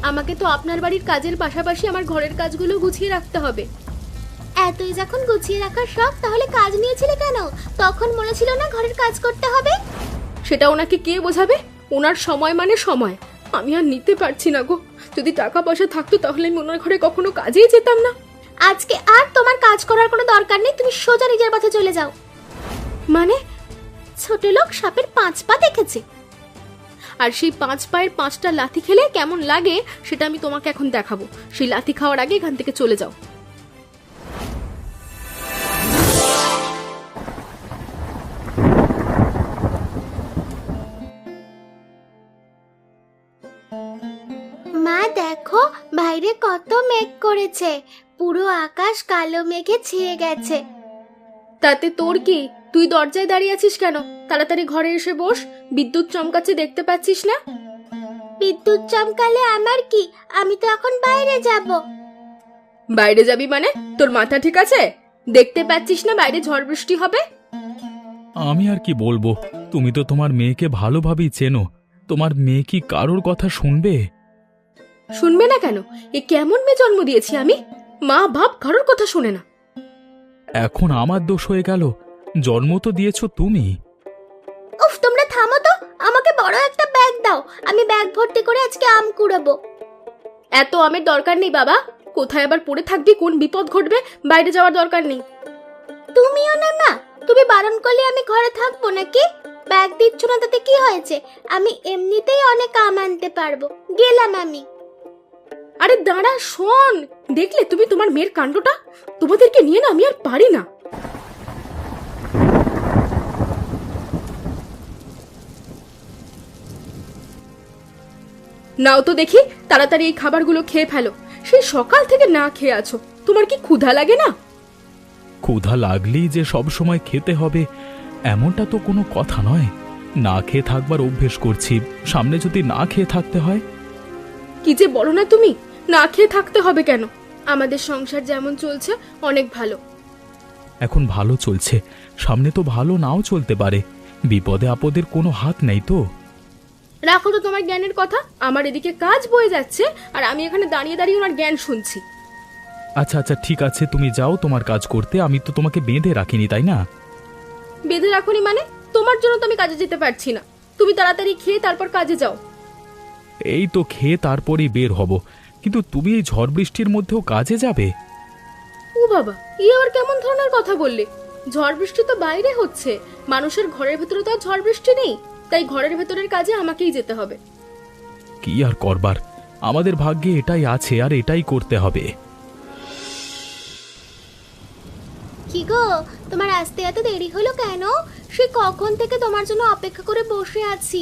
আমাকে তো আপনার বাড়ির কাজের পাশাপাশি আমার ঘরের কাজগুলো গুছিয়ে রাখতে হবে। এতই যখন গুছিয়ে রাখার শখ, তাহলে কাজ নিয়েছিলে কেন? তখন মনে ছিল না ঘরের কাজ করতে হবে? সেটা ওনাকে কে বোঝাবে? ওনার সময় মানে সময়, আমি আর নিতে পারছি না গো। যদি টাকা পয়সা থাকতো তাহলে আমি ওনার ঘরে কখনো কাজেই যেতাম না। আজকে আর তোমার কাজ করার কোনো দরকার নেই, তুমি সোজা নিজের পথে চলে যাও। মানে ছোট লোক সাপের 5 পা দেখেছে, আর সেই 5 পায়ের 5টা লাথি খেলে কেমন লাগে সেটা আমি তোমাকে এখন দেখাবো। সেই লাথি খাওয়ার আগে এখান থেকে চলে যাও। মা দেখো, বাইরে কত মেঘ করেছে, পুরো আকাশ কালো মেঘে ছেয়ে গেছে। তাতে তোর কি? তুই দরজায় দাঁড়িয়ে আছিস কেন? তাড়াতাড়ি ঘরে এসে বস, বিদ্যুৎ চমকাচ্ছে, দেখতে পাচ্ছিস না? বিদ্যুৎ চমকালে আমার কি, আমি তো এখন বাইরে যাব। বাইরে যাবি মানে? তোর মাথা ঠিক আছে? দেখতে পাচ্ছিস না বাইরে ঝড় বৃষ্টি হবে? আমি আর কি বলবো, তুমি তো তোমার মেয়েকে ভালোভাবেই চেনো। তোমার মেয়ে কি কারোর কথা শুনবে? শুনবে না কেন? এ কেমন মেয়ে জন্ম দিয়েছি আমি? মা বাপ কারোর কথা শোনে না। এখন আমার দোষ হয়ে গেল? জন্ম তো দিয়েছো তুমি। উফ, তোমরা থামো তো, আমাকে বড় একটা ব্যাগ দাও, আমি ব্যাগ ভর্তি করে আজকে আম কুড়াবো। এত আমের দরকার নেই বাবা, কোথায় আবার পড়ে থাকবি, কোন বিপদ ঘটবে, বাইরে যাওয়ার দরকার নেই। তুমিও না মা, তুমি বারণ করলে আমি ঘরে থাকবো নাকি? ব্যাগ দিচ্ছ না তাতে কি হয়েছে? আমি এমনিতেই অনেক আম আনতে পারবো, গেলাম আমি। আরে দাঁড়া, শোন, দেখলে তুমি তোমার মেয়ের কাণ্ডটা? তোমাদেরকে নিয়ে না আমি আর পারি না। নাও তো দেখি, তাড়াতাড়ি এই খাবারগুলো খেয়ে ফেলো। সেই সকাল থেকে না খেয়ে আছো, তোমার কি ক্ষুধা লাগে না? ক্ষুধা লাগলেই যে সব সময় খেতে হবে এমনটা তো কোনো কথা নয়। না খেয়ে থাকবার অভ্যেস করছি, সামনে যদি না খেয়ে থাকতে হয়। কি যে বলো না তুমি, না খেয়ে থাকতে হবে কেন? আমাদের সংসার যেমন চলছে অনেক ভালো। এখন ভালো চলছে, সামনে তো ভালো নাও চলতে পারে। বিপদে আপদের কোনো হাত নেই তো। রাখো তো তোমার জ্ঞানের কথা, আমার এদিকে কাজ বয়ে যাচ্ছে আর আমি এখানে দাঁড়িয়ে দাঁড়িয়ে ওনার জ্ঞান শুনছি। আচ্ছা আচ্ছা ঠিক আছে, তুমি যাও তোমার কাজ করতে, আমি তো তোমাকে বেঁধে রাখিনি, তাই না? বেঁধে রাখুনি মানে? তোমার জন্য তো আমি কাজে যেতে পারছি না। তুমি তাড়াতাড়ি খেয়ে তারপর কাজে যাও। এই তো খেয়ে তারপরেই বের হব, কিন্তু তুমি এই ঝড় বৃষ্টির মধ্যেও কাজে যাবে? ও বাবা, ই আবার কেমন ধরনের কথা বললে? ঝড় বৃষ্টি তো বাইরে হচ্ছে, মানুষের ঘরের ভেতরে তো আর ঝড় বৃষ্টি নেই, তাই ঘরের ভেতরের কাজে আমাকেই যেতে হবে। কি আর করবার, আমাদের ভাগ্যে এটাই আছে আর এটাই করতে হবে। কি গো, তোমার আসতে এত দেরি হলো কেন? সে কখন থেকে তোমার জন্য অপেক্ষা করে বসে আছি।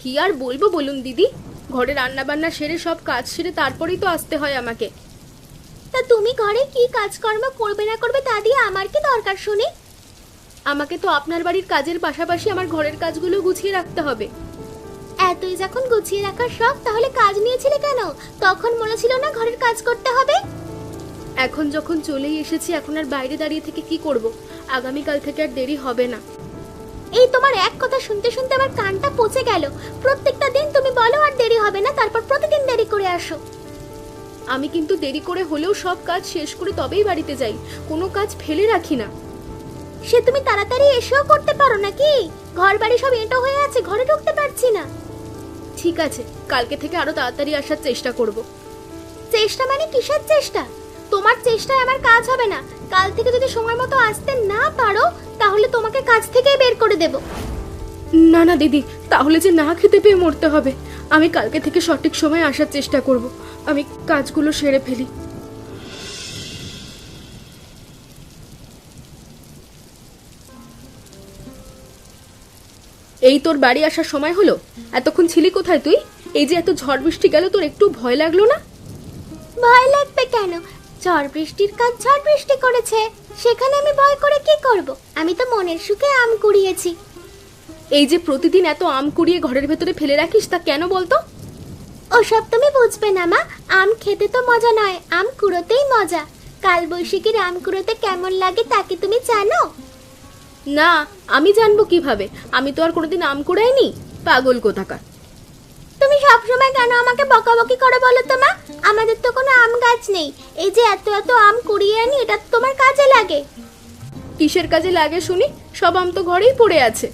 কি আর বলবো বলুন দিদি, ঘরে রান্না বান্না সেরে সব কাজ সেরে তারপরেই তো আসতে হয় আমাকে। তা তুমি ঘরে কি কাজকর্ম করবে না করবে তা দিয়ে আমার কি দরকার শুনি? আমাকে তো আপনার বাড়ির কাজের পাশাপাশি আমার ঘরের কাজগুলো গুছিয়ে রাখতে হবে। এতই যখন গুছিয়ে রাখার শখ, তাহলে কাজ নিয়েছিলে কেন? তখন মনে ছিল না ঘরের কাজ করতে হবে? এখন যখন চলেই এসেছি, এখন আর বাইরে দাঁড়িয়ে থেকে কি করব? আগামীকাল থেকে আর দেরি হবে না। এই তোমার এক কথা শুনতে শুনতে আমার কানটা পচে গেল। প্রত্যেকটা দিন তুমি বলো আর দেরি হবে না, তারপর প্রতিদিন দেরি করে আসো। আমি কিন্তু দেরি করে হলেও সব কাজ শেষ করে তবেই বাড়িতে যাই, কোনো কাজ ফেলে রাখি না। সে তুমি তাড়াতাড়ি এসেও করতে পারো নাকি? ঘর বাড়ি সব এঁটো হয়ে আছে, ঘরে ঢুকতে পারছি না। ঠিক আছে, কালকে থেকে আরো তাড়াতাড়ি আসার চেষ্টা করব। চেষ্টা মানে কিসের চেষ্টা? তোমার চেষ্টায় আমার কাজ হবে না। কাল থেকে যদি সময় মতো আসতে না পারো, তাহলে তোমাকে কাজ থেকেই বের করে দেব। না না দিদি, তাহলে যে না খেতে পেয়ে মরতে হবে। আমি কালকে থেকে সঠিক সময়ে আসার চেষ্টা করব। আমি কাজগুলো সেরে ফেলি। এই তোর বাড়ি আসার সময় হলো? এতক্ষণ ছিলি কোথায় তুই? এই যে এত ঝড় বৃষ্টি গেল, তোর একটু ভয় লাগলো না? ভয় লাগবে কেন? ঝড় বৃষ্টির কাজ ঝড় বৃষ্টি করেছে, সেখানে আমি ভয় করে কি করব? আমি তো মনের সুখে আম কুড়িয়েছি। এই যে প্রতিদিন এত আম কুড়িয়ে ঘরের ভেতরে ফেলে রাখিস, তা কেন বলতো? ওসব তুমি বুঝবে না মা, আম খেতে তো মজা নয়, আম কুড়োতেই মজা। কাল বৈশাখীর আম কুড়োতে কেমন লাগে তা কি তুমি জানো? না, আমি জানবো কিভাবে? আমি তো আর কোনোদিন আম কুড়াইনি, পাগল কোথাকার। তুমি সবসময় কেন আমাকে বকাবকি করে বলো তো মা? আমাদের তো কোনো আম গাছ নেই, এই যে এত এত আম কুড়িয়ে আনি, এটা তো তোমার কাজে লাগে। কিসের কাজে লাগে শুনি? সব আম তো ঘরেই পড়ে আছে।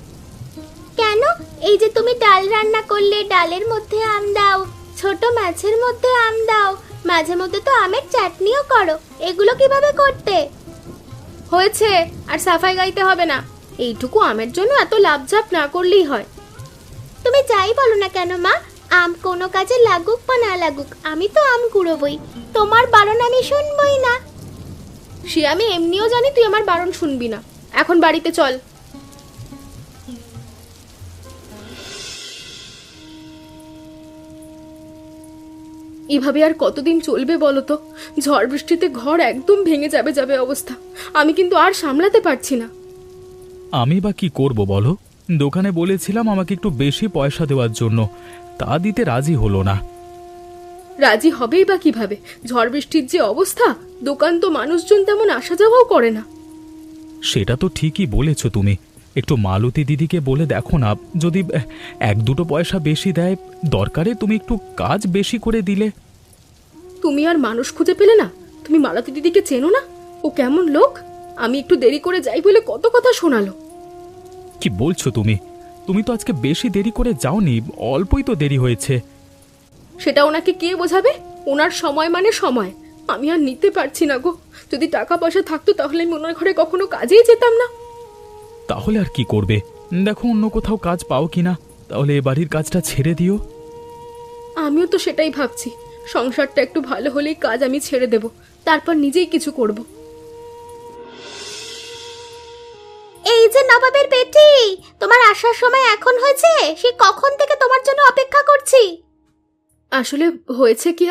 কেন? এই যে তুমি ডাল রান্না করলে, ডালের মধ্যে আম দাও, ছোট মাছের মধ্যে আম দাও, মাঝে মধ্যে তো আমের চাটনিও করো, এগুলো কিভাবে করতে? হয়েছে, আর সাফাই গাইতে হবে না। এইটুকু আমের জন্য এত লাভঝাপ না করলেই হয়। তুমি যাই বলো না কেন মা, আম কোনো কাজে লাগুক বা না লাগুক, আমি তো আম কুড়োবই, তোমার বারণ আমি শুনবই না। সে আমি এমনিও জানি তুই আমার বারণ শুনবি না। এখন বাড়িতে চল। এভাবে আর কতদিন চলবে বলো তো? ঝড় বৃষ্টিতে ঘর একদম ভেঙে যাবে যাবে অবস্থা। আমি কিন্তু আর সামলাতে পারছি না। আমি বা কি করব বলো? দোকানে বলেছিলাম আমাকে একটু বেশি পয়সা দেওয়ার জন্য, তা দিতে রাজি হলো না। রাজি হবেই বা কিভাবে? ঝড় বৃষ্টির যে অবস্থা, দোকান তো মানুষজন তেমন আসা যাওয়াও করে না। সেটা তো ঠিকই বলেছ তুমি। একটু মালতী দিদিকে বলে দেখো না, যদি এক দুটো পয়সা বেশি দেয়, দরকারে তুমি একটু কাজ বেশি করে দিলে। তুমি আর মানুষ খুঁজে পেলে না? তুমি মালতী দিদিকে চেনো না? ও কেমন লোক? আমি একটু দেরি করে যাই বলে কত কথা শোনালো। কি বলছো তুমি? তুমি তো আজকে বেশি দেরি করে যাওনি, অল্পই তো দেরি হয়েছে। সেটা ওনাকে কে বোঝাবে? ওনার সময় মানে সময়। আমি আর নিতে পারছি না গো। যদি টাকা পয়সা থাকতো তাহলে আমি ওনার ঘরে কখনো কাজেই যেতাম না। তাহলে আর কি করবে? দেখো অন্য কোথাও কাজ পাও কিনা, তাহলে এ বাড়ির কাজটা ছেড়ে দিও। আমিও তো সেটাই ভাবছি। সংসারটা একটু ভালো হলেই কাজ আমি ছেড়ে দেব, তারপর নিজেই কিছু করব। এই যে নবাবের বেটি, তোমার আসার সময় এখন হয়েছে? সে কখন থেকে তোমার জন্য অপেক্ষা করছি। আসলে হয়েছে কি,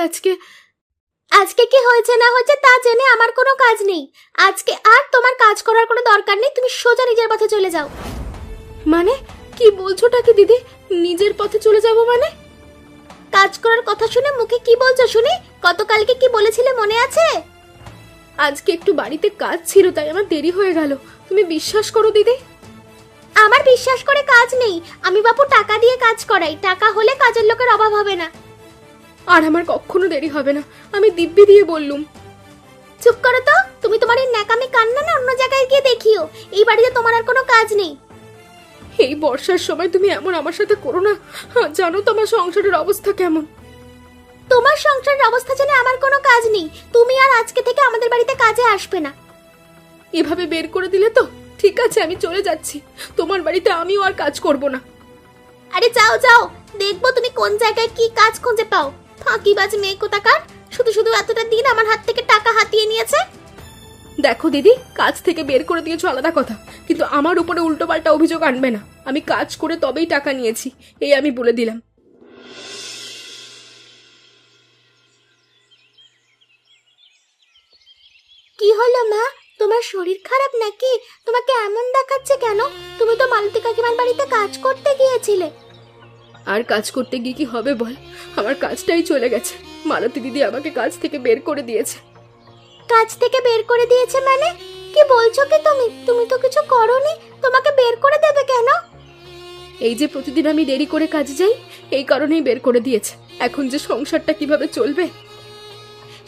আজকে কি হয়েছে না হয়েছে তা জেনে আমার কোনো কাজ নেই। আজকে আর তোমার কাজ করার কোনো দরকার নেই, তুমি সোজা নিজের পথে চলে যাও। মানে কি বলছোটা কি দিদি? নিজের পথে চলে যাব মানে? কাজ করার কথা শুনে মুখে কি বলছো শুনি? গতকালকে কি বলেছিলে মনে আছে? আজকে একটু বাড়িতে কাজ ছিল, তাই আমার দেরি হয়ে গেল। তুমি বিশ্বাস করো দিদি। আমার বিশ্বাস করে কাজ নেই। আমি বাপু টাকা দিয়ে কাজ করাই, টাকা হলে কাজের লোকের অভাব হবে না। আর আমার কখনো দেরি হবে না, আমি দিব্যি দিয়ে বললুম। চুপ করো তো, তুমি তোমার এই ন্যাকামি কান্না না অন্য জায়গায় গিয়ে দেখিও। এই বাড়িতে তোমার আর কোনো কাজ নেই। এই বর্ষার সময় তুমি এমন আমার সাথে করো না। জানো তো আমার সংসারের অবস্থা কেমন। তোমার সংসারের অবস্থা জেনে আমার কোনো কাজ নেই। তুমি আর আজকে থেকে আমাদের বাড়িতে কাজে আসবে না। এভাবে বের করে দিলে তো ঠিক আছে, আমি চলে যাচ্ছি। তোমার বাড়িতে আমিও আর কাজ করব না। আরে যাও যাও, দেখবো তুমি কোন জায়গায় কি কাজ খুঁজে পাও। ফাঁকিবাজ মেয়ে কোথাকার, শুধু শুধু এতটা দিন আমার হাত থেকে টাকা হাতিয়ে নিয়েছে। দেখো দিদি, কাজ থেকে বের করে দিয়েছো আলাদা কথা, কিন্তু আমার উপরে উল্টোপাল্টা অভিযোগ আনবে না। আমি কাজ করে তবেই টাকা নিয়েছি, এই আমি বলে দিলাম। কি হলো মা, তোমার শরীর খারাপ নাকি? তোমাকে এমন দেখাচ্ছে কেন? তুমি তো মালতী কাকিমার বাড়িতে কাজ করতে গিয়েছিলে। আর কাজ করতে গিয়ে কি হবে বল? আমার কাজটাই চলে গেছে। মালতী দিদি আমাকে কাজ থেকে বের করে দিয়েছে। কাজ থেকে বের করে দিয়েছে মানে? কি বলছো কি তুমি? তুমি তো কিছু করোনি, তোমাকে বের করে দেবে কেন? এই যে প্রতিদিন আমি দেরি করে কাজে যাই, এই কারণেই বের করে দিয়েছে। এখন যে সংসারটা কিভাবে চলবে?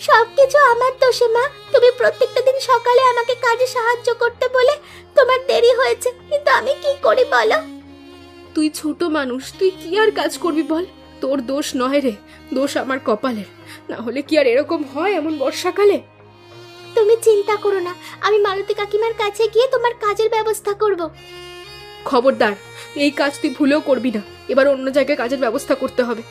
সবকিছু আমার দোষে মা। তুমি প্রত্যেকটা দিন সকালে আমাকে কাজে সাহায্য করতে বলে তোমার দেরি হয়েছে, কিন্তু আমি কি করি বলো? তুই ছোট মানুষ, তুই কি আর কাজ করবি বল? তোর দোষ নয় রে, দোষ আমার কপালের। না হলে কি আর এরকম হয় এমন বর্ষাকালে? তুমি চিন্তা করো না, আমি মালতী কাকিমার কাছে গিয়ে তোমার কাজের ব্যবস্থা করব। খবরদার, এই কাজ তুই ভুলেও করবি না। এবার অন্য জায়গায় কাজের ব্যবস্থা করতে হবে।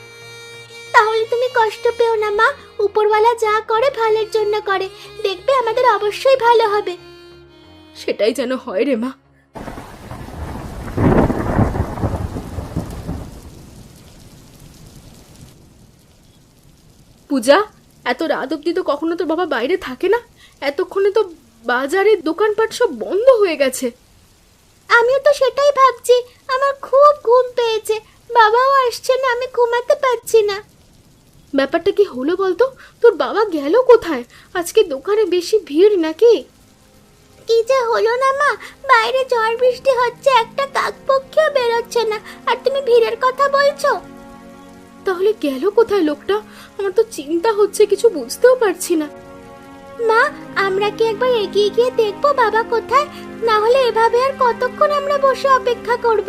তাহলে তুমি কষ্ট পেও না মা, উপরওয়ালা যা করে ভালোর জন্য করে, দেখবে আমাদের অবশ্যই ভালো হবে। সেটাই যেন হয় রে মা। পূজা, এত রাত অব্দি তো কখনো তোর বাবা বাইরে থাকে না। এতক্ষণে তো বাজারের দোকানপাট সব বন্ধ হয়ে গেছে। আমিও তো সেটাই ভাবছি, আমার খুব ঘুম পেয়েছে। বাবাও আসছে না, আমি ঘুমাতে পারছি না। ব্যাপারটা কি হলো বলতো? তোর বাবা গেল কোথায়? আজকে দোকানে বেশি ভিড় নাকি? কি যে হলো না মা, বাইরে ঝড় বৃষ্টি হচ্ছে, একটা কাকপক্ষীও বেরোচ্ছে না, আর তুমি ভিড়ের কথা বলছো। তাহলে গেল কোথায় লোকটা? আমার তো চিন্তা হচ্ছে, কিছু বুঝতেও পারছি না। মা, আমরা কি একবার এগিয়ে গিয়ে দেখবো বাবা কোথায়? না হলে এভাবে আর কতক্ষণ আমরা বসে অপেক্ষা করব?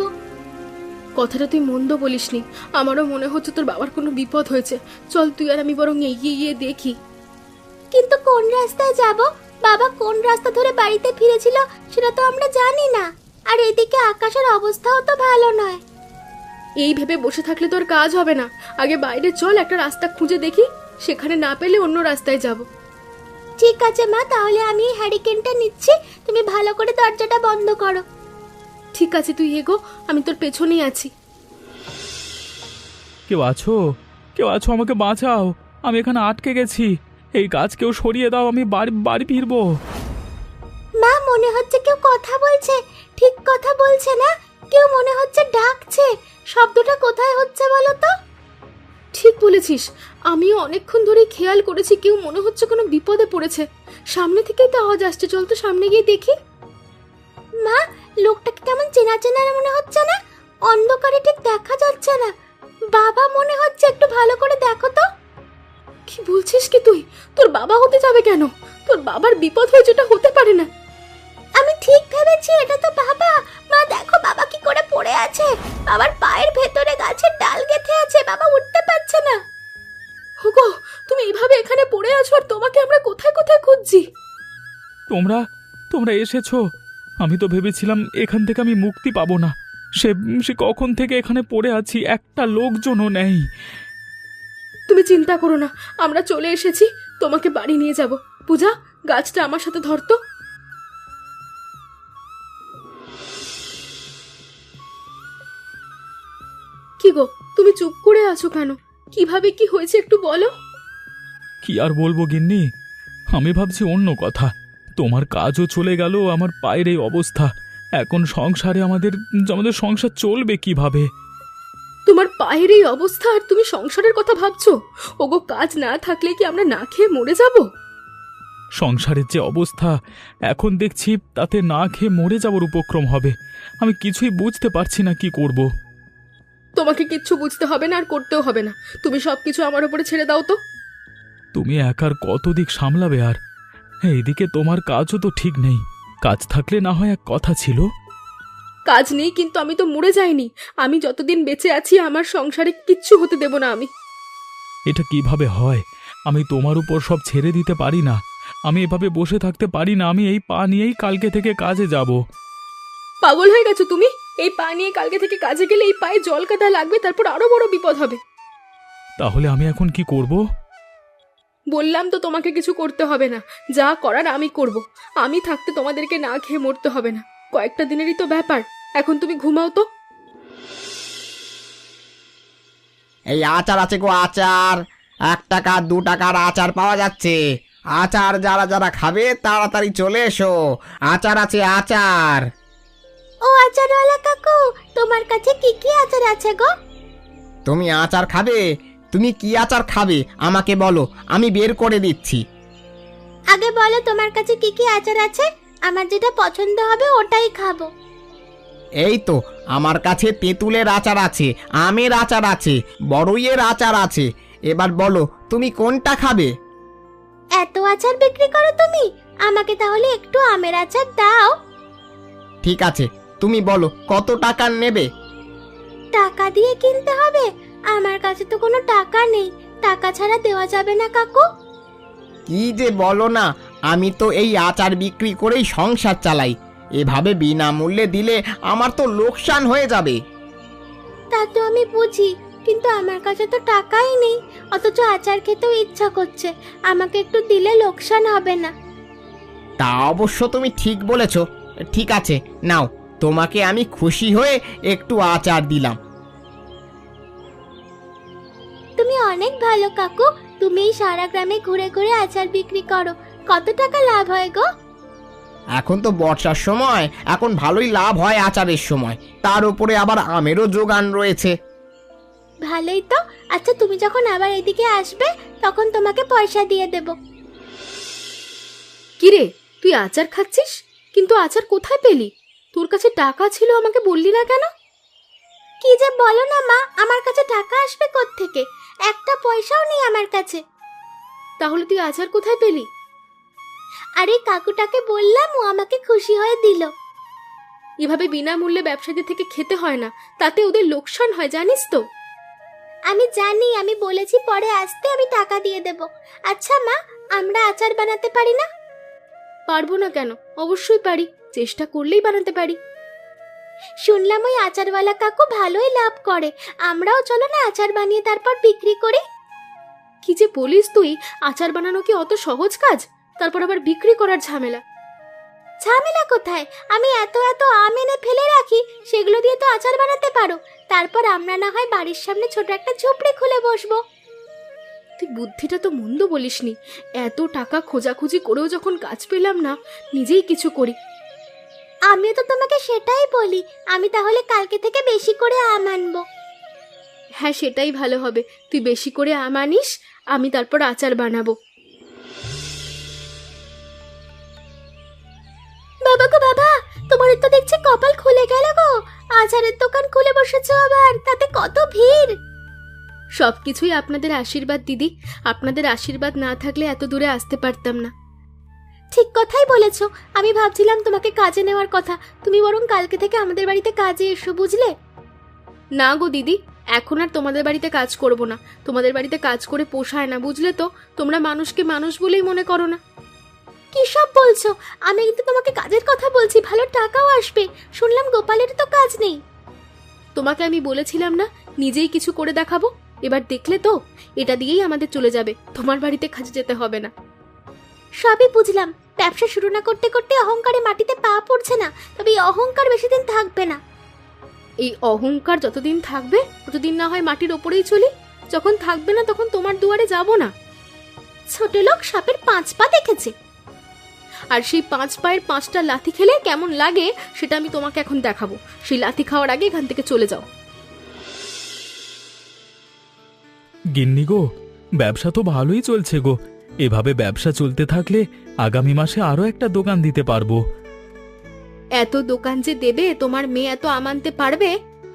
কথাটা তুই মন্দ বলিসনি, আমারও মনে হচ্ছে তোর বাবার কোনো বিপদ হয়েছে। চল তুই আর আমি বরং এগিয়ে গিয়ে দেখি। কিন্তু কোন রাস্তায় যাব? বাবা কোন রাস্তা ধরে বাড়িতে ফিরেছিল সেটা তো আমরা জানি না। আর এদিকে আকাশের অবস্থাও তো ভালো নয়। এই ভেবে বসে থাকলে তোর কাজ হবে না। আগে বাইরে চল, একটা রাস্তা খুঁজে দেখি, সেখানে না পেলে অন্য রাস্তায় যাব। ঠিক আছে মা, তাহলে আমি হ্যারিকেনটা নিচ্ছি, তুমি ভালো করে দরজাটা বন্ধ করো। ঠিক আছে, তুই এগো, আমি তোর পেছনেই আছি। কেউ আছো? কেউ আছো? আমাকে বাঁচাও, আমি এখানে আটকে গেছি। এই গাছ কেউ সরিয়ে দাও, আমি বাড়ি বাড়ি ফিরবো। মা, মনে হচ্ছে কেউ কথা বলছে। ঠিক কথা বলছে না, কেউ মনে হচ্ছে ডাকছে। শব্দটা কোথায় হচ্ছে বলো তো? ঠিক বলেছিস, আমিও অনেকক্ষণ ধরে খেয়াল করেছি, কেউ মনে হচ্ছে কোনো বিপদে পড়েছে। সামনে থেকেই তো আওয়াজ আসছে, চল তো সামনে গিয়ে দেখি। মা, লোকটাকে কেমন চেনা চেনা মনে হচ্ছে না? অন্ধকারে ঠিক দেখা যাচ্ছে না। বাবা মনে হচ্ছে, একটু ভালো করে দেখো তো। কি বলছিস কি তুই? তোর বাবা হতে যাবে কেন? তোর বাবার বিপদ হয়েছে, এটা হতে পারে না। আমি ঠিক ভেবেছি, এটা তো বাবা। মা দেখো, বাবা কি করে পড়ে আছে। বাবার পায়ের ভেতরে গাছের ডাল গেঁথে আছে, বাবা উঠতে পারছে না। ওগো, তুমি এইভাবে এখানে পড়ে আছো, আর তোমাকে আমরা কোথায় কোথায় খুঁজছি। তোমরা তোমরা এসেছো? আমি তো ভেবেছিলাম এখান থেকে আমি মুক্তি পাবো না। সে সে কখন থেকে এখানে পড়ে আছি, একটা লোকজনও নেই। তুমি চিন্তা করো না, আমরা চলে এসেছি, তোমাকে বাড়ি নিয়ে যাব। পূজা, গাছটা আমার সাথে ধরতো। কি গো, তুমি চুপ করে আছো কেন? কিভাবে কি হয়েছে একটু বলো। কি আর বলবো গিন্নি, আমি ভাবছি অন্য কথা। তোমার কাজও চলে গেল, আমার পায়ের এই অবস্থা। এখন সংসারে আমাদের আমাদের সংসার চলবে কিভাবে? তোমার পায়ের এই অবস্থা, আর তুমি সংসারের কথা ভাবছো? ওগো, কাজ না থাকলে কি আমরা না খেয়ে মরে যাব? সংসারের যে অবস্থা এখন দেখছি, তাতে না খেয়ে মরে যাওয়ার উপক্রম হবে। আমি কিছুই বুঝতে পারছি না কি করব। তোমাকে কিচ্ছু বুঝতে হবে না, আর করতেও হবে না। তুমি সবকিছু আমার উপরে ছেড়ে দাও তো। তুমি একার কত দিক সামলাবে? আর এইদিকে তোমার কাজও তো ঠিক নেই। কাজ থাকলে না হয় এক কথা ছিল। কাজ নেই, কিন্তু আমি তো মরে যাইনি। আমি যতদিন বেঁচে আছি, আমার সংসারে কিচ্ছু হতে দেব না আমি। এটা কিভাবে হয়? আমি তোমার উপর সব ছেড়ে দিতে পারি না। আমি এভাবে বসে থাকতে পারি না। আমি এই পা নিয়েই কালকে থেকে কাজে যাব। পাগল হয়ে গেছো তুমি? এই পা নিয়ে কালকে থেকে কাজে গেলে এই পায়ে জল কাদা লাগবে, তারপর আরো বড় বিপদ হবে। তাহলে আমি এখন কি করব? বললাম তো, তোমাকে কিছু করতে হবে না। যা করার আমি করব। আমি থাকতে তোমাদেরকে না খেয়ে মরতে হবে না। কয়েকটা দিনেরই তো ব্যাপার। এখন তুমি ঘুমাও তো। এই আচার আছে গো, আচার। 1 টাকা 2 টাকার আচার পাওয়া যাচ্ছে। আচার যারা যারা খাবে তাড়াতাড়ি চলে এসো, আচার আছে আচার। ও আচারওয়ালা কাকু, তোমার কাছে কি কি আচার আছে গো? তুমি আচার খাবে? তুমি কি আচার খাবে আমাকে বলো, আমি বের করে দিচ্ছি। আগে বলো তোমার কাছে কি কি আচার আছে, আমার যেটা পছন্দ হবে ওটাই খাবো। এই তো, আমার কাছে তেঁতুলের আচার আছে, আমের আচার আছে, বড়ইয়ের আচার আছে। এবার বলো তুমি কোনটা খাবে? এত আচার বিক্রি করো তুমি? আমাকে তাহলে একটু আমের আচার দাও। ঠিক আছে, তুমি বলো কত টাকার নেবে? টাকা দিয়ে কিনতে হবে? আমার কাছে তো কোনো টাকা নেই। টাকা ছাড়া দেওয়া যাবে না কাকু? কি যে বলো না, আমি তো এই আচার বিক্রি করেই সংসার চালাই। এভাবে বিনামূল্যে দিলে আমার তো লোকসান হয়ে যাবে। তা তো আমি বুঝি, কিন্তু আমার কাছে তো টাকাই নেই। অথচ আচার খেতেও ইচ্ছা করছে। আমাকে একটু দিলে লোকসান হবে না? তা অবশ্য তুমি ঠিক বলেছ। ঠিক আছে, নাও, তোমাকে আমি খুশি হয়ে একটু আচার দিলাম। তুমি অনেক ভালো কাকু। তুমি এই সারা গ্রামে ঘুরে ঘুরে আচার বিক্রি করো। কত টাকা লাভ হয় গো? এখন তো বর্ষার সময়, এখন ভালোই লাভ হয় আচারের সময়। তার উপরে আবার আমেরও যোগান রয়েছে। ভালোই তো। আচ্ছা, তুমি যখন আবার এদিকে আসবে তখন তোমাকে পয়সা দিয়ে দেব। কিরে, তুই আচার খাচ্ছিস? কিন্তু আচার কোথায় পেলি? তোর কাছে টাকা ছিল, আমাকে বললি না কেন? কি যে বলো না মা, আমার কাছে টাকা আসবে কোত্থেকে? একটা পয়সাও নেই আমার কাছে। তাহলে তুই আচার কোথায় পেলি? আরে কাকুটাকে বললাম, ও আমাকে খুশি হয়ে দিল। এভাবে বিনামূল্যে ব্যবসায়ীদের থেকে খেতে হয় না, তাতে ওদের লোকসান হয়, জানিস তো? আমি জানি, আমি বলেছি পরে আসতে আমি টাকা দিয়ে দেব। আচ্ছা মা, আমরা আচার বানাতে পারি না? পারবো না কেন, অবশ্যই পারি, চেষ্টা করলেই বানাতে পারি। শুনলাম ওই আচারওয়ালা কাকু ভালোই লাভ করে, আমরাও চলো না আচার বানিয়ে তারপর বিক্রি করি। কি যে বলিস তুই, আচার বানানো কি অত সহজ কাজ? তারপর আবার বিক্রি করার ঝামেলা। ঝামেলা কোথায়, আমি এত এত আম এনে ফেলে রাখি, সেগুলো দিয়ে তো আচার বানাতে পারো। তারপর আমরা না হয় বাড়ির সামনে ছোট একটা ঝুপড়ি খুলে বসবো। তুই বুদ্ধিটা তো মন্দ বলিসনি। এত টাকা খোঁজাখুঁজি করেও যখন কাজ পেলাম না, নিজেই কিছু করি। আমিও তো তোমাকে সেটাই বলি, আমি তাহলে কালকে থেকে বেশি করে আম আনবো। হ্যাঁ, সেটাই ভালো হবে, তুই বেশি করে আম আনিস, আমি তারপর আচার বানাবো। বাবা গো বাবা, তোমার তো দেখছি কপাল খুলে গেল গো, আচারের দোকান খুলে বসেছো আবার, তাতে কত ভিড়। সবকিছুই আপনাদের আশীর্বাদ দিদি, আপনাদের আশীর্বাদ না থাকলে এত দূরে আসতে পারতাম না। ঠিক কথাই বলেছো, আমি ভাবছিলাম তোমাকে কাজে নেওয়ার কথা, তুমি বরং কালকে থেকে আমাদের বাড়িতে কাজে এসো, বুঝলে? না গো দিদি, এখন আর তোমাদের বাড়িতে কাজ করব না, তোমাদের বাড়িতে কাজ করে পোষায় না, বুঝলে তো? তোমরা মানুষকে মানুষ বলেই মনে করো না। কি সব বলছো? আমি কিন্তু তোমাকে কাজের কথা বলছি, ভালো টাকাও আসবে। শুনলাম গোপালের তো কাজ নেই। তোমাকে আমি বলেছিলাম না নিজেই কিছু করে দেখাবো, এবার দেখলে তো, এটা দিয়েই আমাদের চলে যাবে, তোমার বাড়িতে কাজে যেতে হবে না। সবই বুঝলাম, ব্যবসা শুরু না করতে করতে অহংকারে মাটিতে পা পড়ছে না, তবে এই অহংকার বেশি দিন থাকবে না। এই অহংকার যতদিন থাকবে ততদিন না হয় মাটির ওপরেই চলি, যখন থাকবে না তখন তোমার দুয়ারে যাব না। ছোট লোক সাপের 5 পা দেখেছে, আর সেই 5 পায়ের 5টা লাথি খেলে কেমন লাগে সেটা আমি তোমাকে এখন দেখাবো। সেই লাথি খাওয়ার আগে এখান থেকে চলে যাও। গিন্নি গো, ব্যবসা তো ভালোই চলছে গো। এভাবে ব্যবসা চলতে থাকলে আগামী মাসে আরো একটা দোকান দিতে পারবো। এত দোকান যে দেবে, তোমার মেয়ে এত আম আনতে পারবে?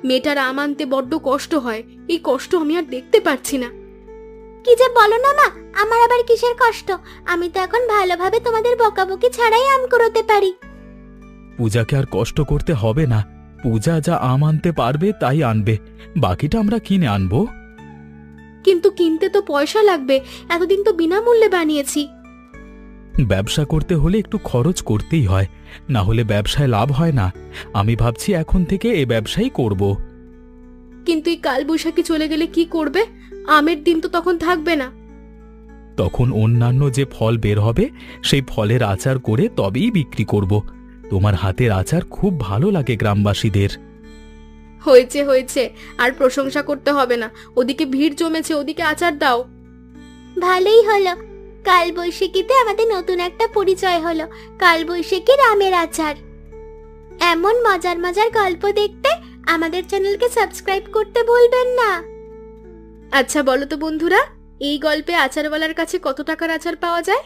মেয়েটার আম আনতে বড্ড কষ্ট হয়, এই কষ্ট আমি আর দেখতে পারছি না। কি যে বলো না মা, আমার আবার কিসের কষ্ট? আমি তো এখন ভালোভাবে তোমাদের বকাবকি ছাড়াই আম কুড়োতে পারি। পূজাকে আর কষ্ট করতে হবে না, পূজা যা আম আনতে পারবে তাই আনবে, বাকিটা আমরা কিনে আনবো। কিন্তু কিনতে তো পয়সা লাগবে, এতদিন তো বিনামূল্যে বানিয়েছি। ব্যবসা করতে হলে একটু খরচ করতেই হয়, না হলে ব্যবসায় লাভ হয় না। আমি ভাবছি এখন থেকে এই ব্যবসাই করব। কিন্তু এই কাল বৈশাখী চলে গেলে কি করবে? আমের দিন তো তখন থাকবে না। তখন অন্যান্য যে ফল বের হবে সেই ফলের আচার করে তবেই বিক্রি করব। তোমার হাতের আচার খুব ভালো লাগে গ্রামবাসীদের। হয়েছে হয়েছে, আর প্রশংসা করতে হবে না, ওদিকে ভিড় জমেছে, ওদিকে আচার দাও। ভালোই হলো, কাল বৈশাখীতে আমাদের নতুন একটা পরিচয় হলো, কাল বৈশাখীর আমের আচার। এমন মজার মজার গল্প দেখতে আমাদের চ্যানেলকে সাবস্ক্রাইব করতে ভুলবেন না। আচ্ছা বলো তো বন্ধুরা, এই গল্পে আচারওয়ালার কাছে কত টাকার আচার পাওয়া যায়?